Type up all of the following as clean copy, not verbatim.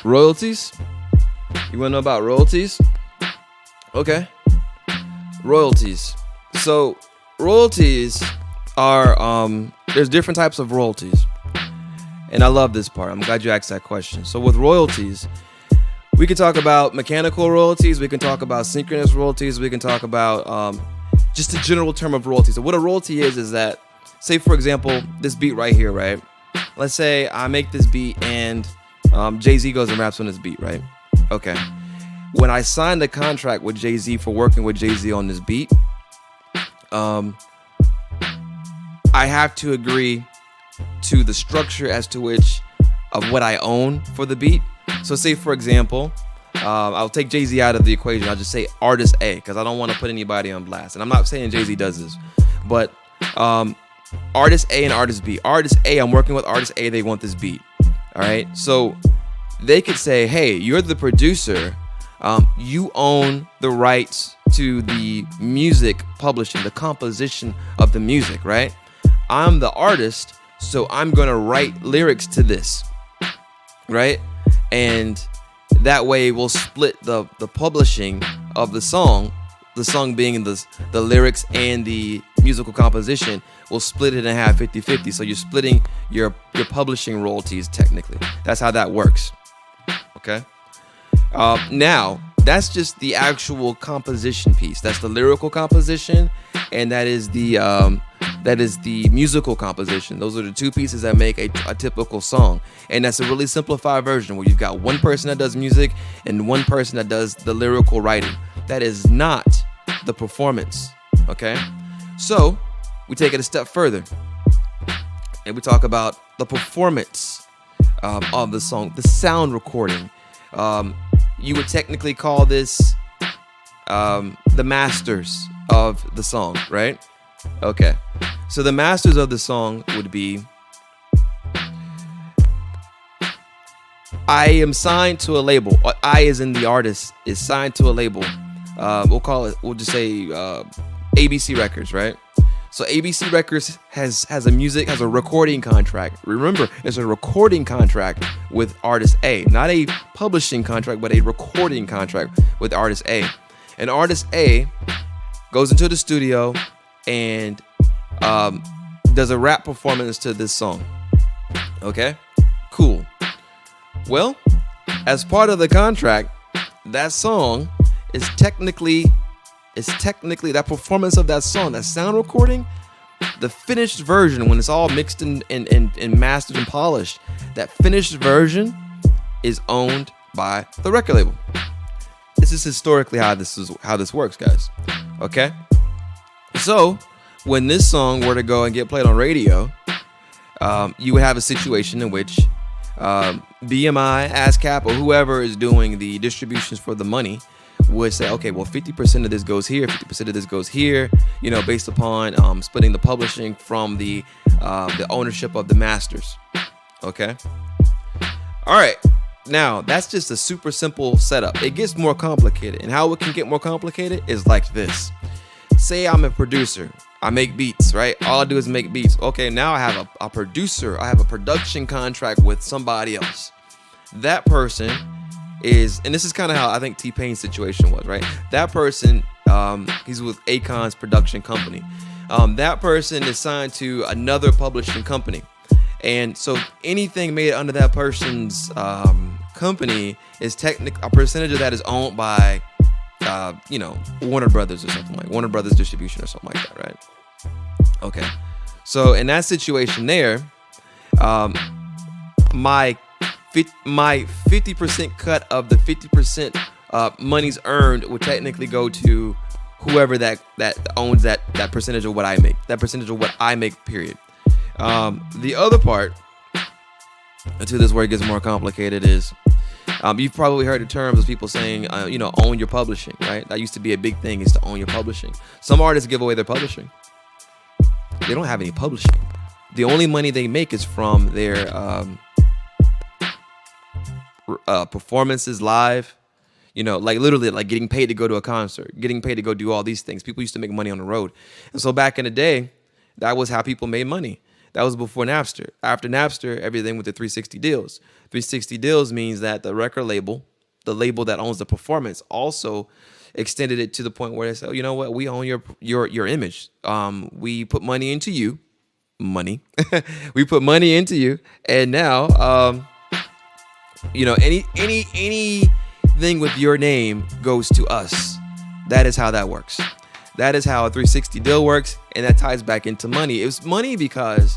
Royalties? You want to know about royalties? Okay. Royalties. So royalties are there's different types of royalties. And I love this part. I'm glad you asked that question. So with royalties, we can talk about mechanical royalties, we can talk about synchronous royalties, we can talk about just a general term of royalties. So what a royalty is that, say for example, this beat right here, right? Let's say I make this beat and Jay-Z goes and raps on this beat, right? Okay. When I signed the contract with Jay-Z for working with Jay-Z on this beat, I have to agree to the structure as to which of what I own for the beat. So say for example, I'll take Jay-Z out of the equation. I'll just say artist A because I don't want to put anybody on blast. And I'm not saying Jay-Z does this, but artist A and artist B. Artist A, I'm working with artist A. They want this beat. All right. So they could say, hey, you're the producer. You own the rights to the music publishing, the composition of the music, right? I'm the artist, so I'm going to write lyrics to this, right? And that way we'll split the publishing of the song being the lyrics and the musical composition. We'll split it in half, 50-50. So you're splitting your publishing royalties technically. That's how that works, okay? Now, that's just the actual composition piece. That's the lyrical composition, and that is the musical composition. Those are the two pieces that make a typical song. And that's a really simplified version where you've got one person that does music and one person that does the lyrical writing. That is not the performance, okay? So we take it a step further and we talk about the performance of the song, the sound recording. You would technically call this the masters of the song, right? Okay. So the masters of the song would be, I am signed to a label. I, as in the artist, is signed to a label. We'll just say ABC Records, right? So ABC Records has a recording contract. Remember, it's a recording contract with artist A, not a publishing contract, but a recording contract with artist A. And artist A goes into the studio and does a rap performance to this song. Okay, cool. Well, as part of the contract, that song is technically that performance of that song, that sound recording, the finished version, when it's all mixed and mastered and polished, that finished version is owned by the record label. This is historically how this works, guys. Okay? So, when this song were to go and get played on radio, you would have a situation in which BMI, ASCAP, or whoever is doing the distributions for the money would say, okay, well, 50% of this goes here, 50% of this goes here, based upon splitting the publishing from the ownership of the masters. Okay? All right. Now, that's just a super simple setup. It gets more complicated. And how it can get more complicated is like this. Say I'm a producer. I make beats, right? All I do is make beats. Okay, now I have a producer. I have a production contract with somebody else. That person is, and this is kind of how I think T-Pain's situation was, right? That person, he's with Akon's production company. That person is signed to another publishing company. And so anything made under that person's company is a percentage of that is owned by, Warner Brothers or something like Warner Brothers Distribution or something like that, right? Okay. So in that situation there, my 50% cut of the 50% monies earned would technically go to whoever that owns that percentage of what I make. That percentage of what I make, period. The other part to this where it gets more complicated is you've probably heard the terms of people saying, own your publishing, right? That used to be a big thing, is to own your publishing. Some artists give away their publishing. They don't have any publishing. The only money they make is from their performances live, like literally like getting paid to go to a concert, getting paid to go do all these things. People used to make money on the road. And so back in the day, that was how people made money. That was before Napster. After Napster, everything went to 360 deals. 360 deals means that the record label, the label that owns the performance, also extended it to the point where they said, oh, you know what, we own your image. We put money into you, money. We put money into you, and now, anything with your name goes to us. That is how that works. That is how a 360 deal works, and that ties back into money. It was money because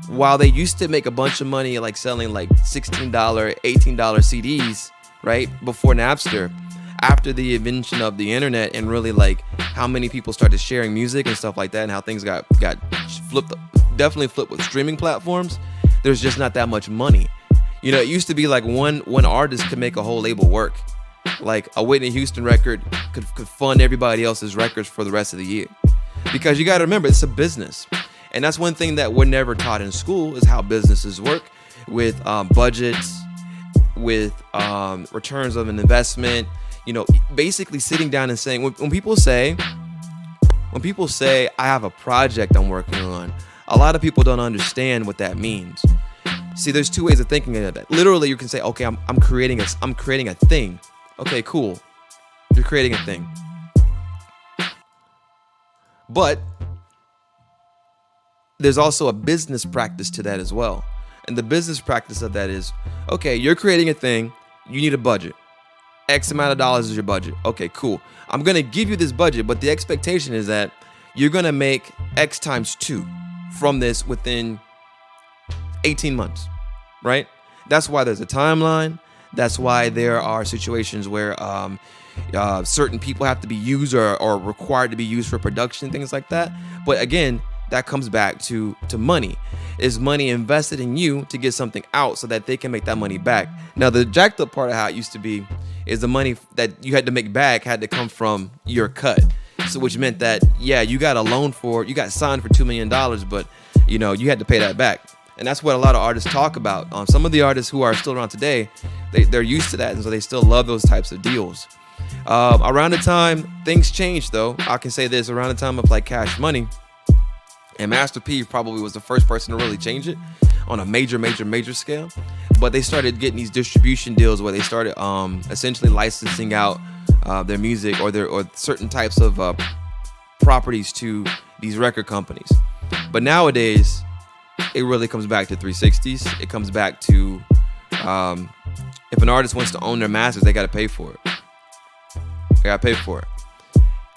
while they used to make a bunch of money like selling like $16, $18 CDs, right, before Napster, after the invention of the internet and really like how many people started sharing music and stuff like that, and how things got flipped, definitely flipped with streaming platforms, there's just not that much money. It used to be like one artist could make a whole label work. Like a Whitney Houston record could fund everybody else's records for the rest of the year. Because you got to remember, it's a business. And that's one thing that we're never taught in school is how businesses work with budgets, with returns of an investment. Basically sitting down and saying, when people say, I have a project I'm working on, a lot of people don't understand what that means. See, there's two ways of thinking of that. Literally, you can say, okay, I'm creating a thing. Okay, cool. You're creating a thing. But there's also a business practice to that as well. And the business practice of that is, okay, you're creating a thing. You need a budget. X amount of dollars is your budget. Okay, cool. I'm going to give you this budget, but the expectation is that you're going to make X times 2 from this within 18 months, right? That's why there's a timeline. That's why there are situations where certain people have to be used or required to be used for production, things like that. But again, that comes back to money. Is money invested in you to get something out so that they can make that money back? Now, the jacked up part of how it used to be is the money that you had to make back had to come from your cut. So which meant that, yeah, you got signed for $2 million, but you had to pay that back. And that's what a lot of artists talk about. Some of the artists who are still around today, they're used to that, and so they still love those types of deals. Around the time things changed, though, I can say this: around the time of like Cash Money, and Master P probably was the first person to really change it on a major scale. But they started getting these distribution deals where they started essentially licensing out their music or certain types of properties to these record companies. But nowadays, it really comes back to 360s. It comes back to if an artist wants to own their masters, they got to pay for it. They got to pay for it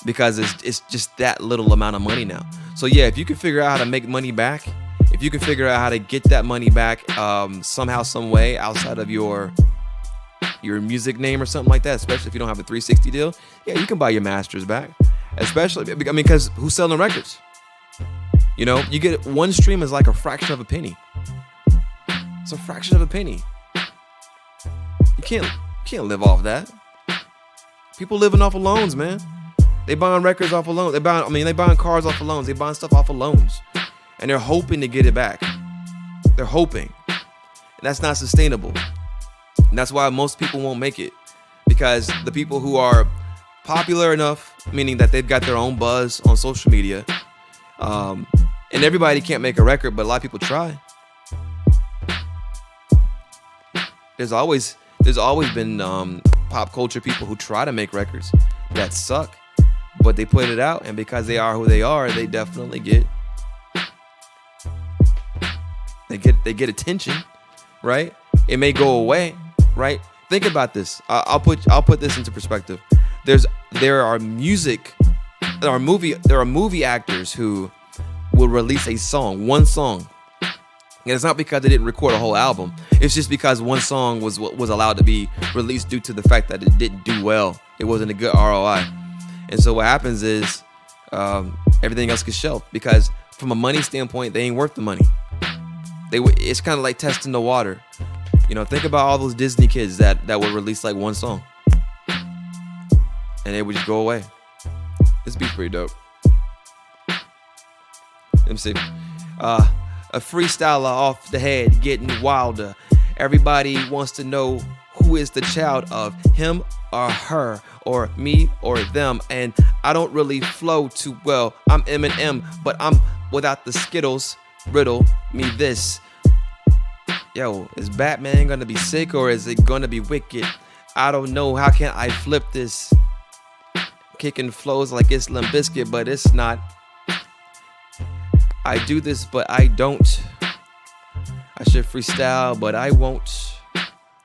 because it's just that little amount of money now. So yeah, if you can figure out how to make money back, if you can figure out how to get that money back somehow, some way outside of your music name or something like that, especially if you don't have a 360 deal, yeah, you can buy your masters back. Especially, because who's selling records? You get one stream is like a fraction of a penny. It's a fraction of a penny. You can't live off that. People living off of loans, man. They buying records off of loans. They buying cars off of loans. They buying stuff off of loans. And they're hoping to get it back. They're hoping. And that's not sustainable. And that's why most people won't make it. Because the people who are popular enough, meaning that they've got their own buzz on social media, and everybody can't make a record, but a lot of people try. There's always been pop culture people who try to make records that suck, but they put it out, and because they are who they are, they definitely get attention, right? It may go away, right? Think about this. I'll put this into perspective. There are movie actors who will release one song. And it's not because they didn't record a whole album. It's just because one song was allowed to be released due to the fact that it didn't do well. It wasn't a good ROI. And so what happens is everything else gets shelved because from a money standpoint, they ain't worth the money. It's kind of like testing the water. Think about all those Disney kids that would release like one song. And they would just go away. This beat's pretty dope. Let me see. A freestyler off the head, getting wilder. Everybody wants to know who is the child of him or her or me or them. And I don't really flow too well. I'm Eminem, but I'm without the Skittles. riddle me this. Yo, is Batman gonna be sick or is it gonna be wicked? I don't know. How can I flip this? Kicking flows like it's Limp Bizkit, but it's not. I do this, but I don't. I should freestyle, but I won't.